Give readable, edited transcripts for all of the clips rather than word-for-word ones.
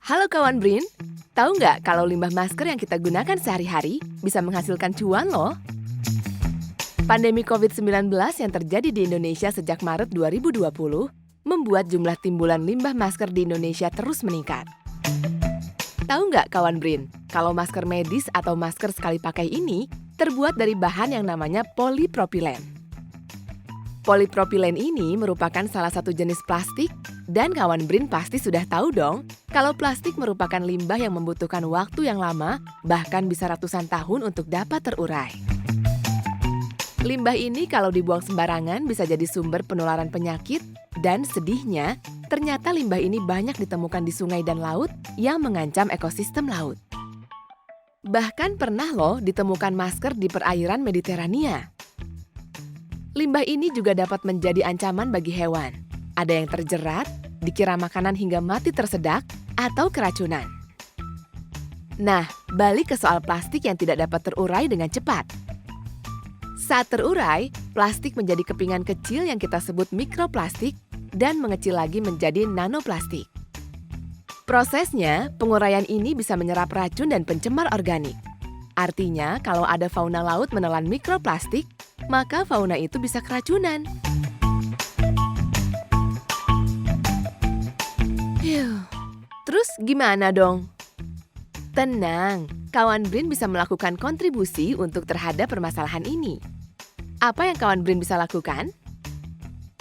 Halo kawan Brin, tahu nggak kalau limbah masker yang kita gunakan sehari-hari bisa menghasilkan cuan loh? Pandemi COVID-19 yang terjadi di Indonesia sejak Maret 2020 membuat jumlah timbulan limbah masker di Indonesia terus meningkat. Tahu nggak kawan Brin, kalau masker medis atau masker sekali pakai ini terbuat dari bahan yang namanya polipropilen. Polipropilen ini merupakan salah satu jenis plastik dan kawan Brin pasti sudah tahu dong kalau plastik merupakan limbah yang membutuhkan waktu yang lama, bahkan bisa ratusan tahun untuk dapat terurai. Limbah ini kalau dibuang sembarangan bisa jadi sumber penularan penyakit dan sedihnya, ternyata limbah ini banyak ditemukan di sungai dan laut yang mengancam ekosistem laut. Bahkan pernah loh ditemukan masker di perairan Mediterania. Limbah ini juga dapat menjadi ancaman bagi hewan. Ada yang terjerat, dikira makanan hingga mati tersedak, atau keracunan. Nah, balik ke soal plastik yang tidak dapat terurai dengan cepat. Saat terurai, plastik menjadi kepingan kecil yang kita sebut mikroplastik dan mengecil lagi menjadi nanoplastik. Prosesnya, penguraian ini bisa menyerap racun dan pencemar organik. Artinya, kalau ada fauna laut menelan mikroplastik, maka fauna itu bisa keracunan. Terus gimana dong? Tenang, kawan Brin bisa melakukan kontribusi untuk terhadap permasalahan ini. Apa yang kawan Brin bisa lakukan?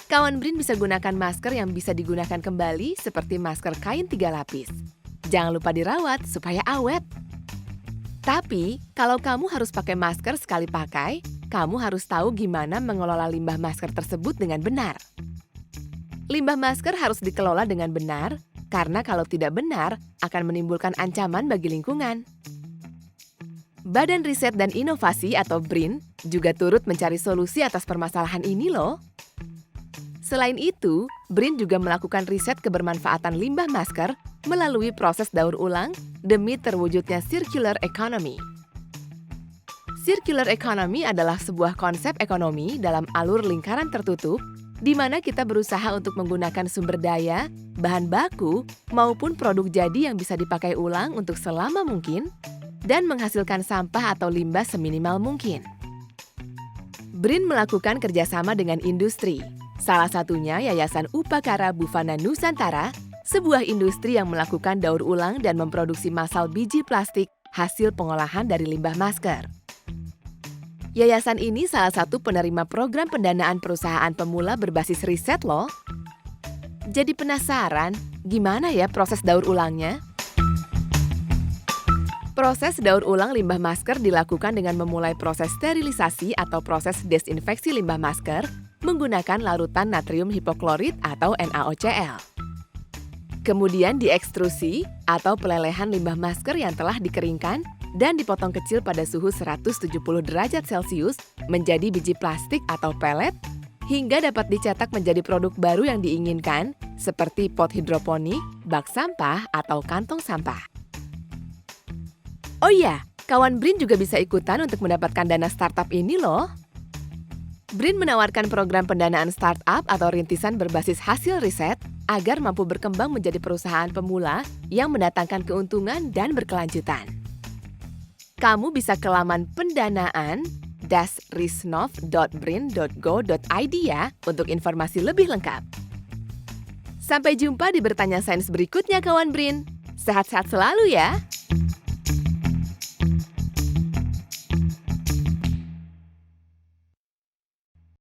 Kawan Brin bisa gunakan masker yang bisa digunakan kembali seperti masker kain 3 lapis. Jangan lupa dirawat supaya awet. Tapi, kalau kamu harus pakai masker sekali pakai, kamu harus tahu gimana mengelola limbah masker tersebut dengan benar. Limbah masker harus dikelola dengan benar, karena kalau tidak benar akan menimbulkan ancaman bagi lingkungan. Badan Riset dan Inovasi atau BRIN juga turut mencari solusi atas permasalahan ini loh. Selain itu, BRIN juga melakukan riset kebermanfaatan limbah masker melalui proses daur ulang demi terwujudnya circular economy. Circular economy adalah sebuah konsep ekonomi dalam alur lingkaran tertutup di mana kita berusaha untuk menggunakan sumber daya, bahan baku, maupun produk jadi yang bisa dipakai ulang untuk selama mungkin dan menghasilkan sampah atau limbah seminimal mungkin. BRIN melakukan kerjasama dengan industri. Salah satunya Yayasan Upakara Bufana Nusantara, sebuah industri yang melakukan daur ulang dan memproduksi massal biji plastik hasil pengolahan dari limbah masker. Yayasan ini salah satu penerima program pendanaan perusahaan pemula berbasis riset loh. Jadi penasaran, gimana ya proses daur ulangnya? Proses daur ulang limbah masker dilakukan dengan memulai proses sterilisasi atau proses desinfeksi limbah masker menggunakan larutan natrium hipoklorit atau NaOCl. Kemudian diekstrusi atau pelelehan limbah masker yang telah dikeringkan dan dipotong kecil pada suhu 170 derajat Celcius menjadi biji plastik atau pelet hingga dapat dicetak menjadi produk baru yang diinginkan seperti pot hidroponik, bak sampah, atau kantong sampah. Oh iya, kawan BRIN juga bisa ikutan untuk mendapatkan dana startup ini loh. BRIN menawarkan program pendanaan startup atau rintisan berbasis hasil riset agar mampu berkembang menjadi perusahaan pemula yang mendatangkan keuntungan dan berkelanjutan. Kamu bisa ke laman pendanaan -risnov.brin.go.id ya untuk informasi lebih lengkap. Sampai jumpa di Bertanya Sains berikutnya kawan BRIN. Sehat-sehat selalu ya!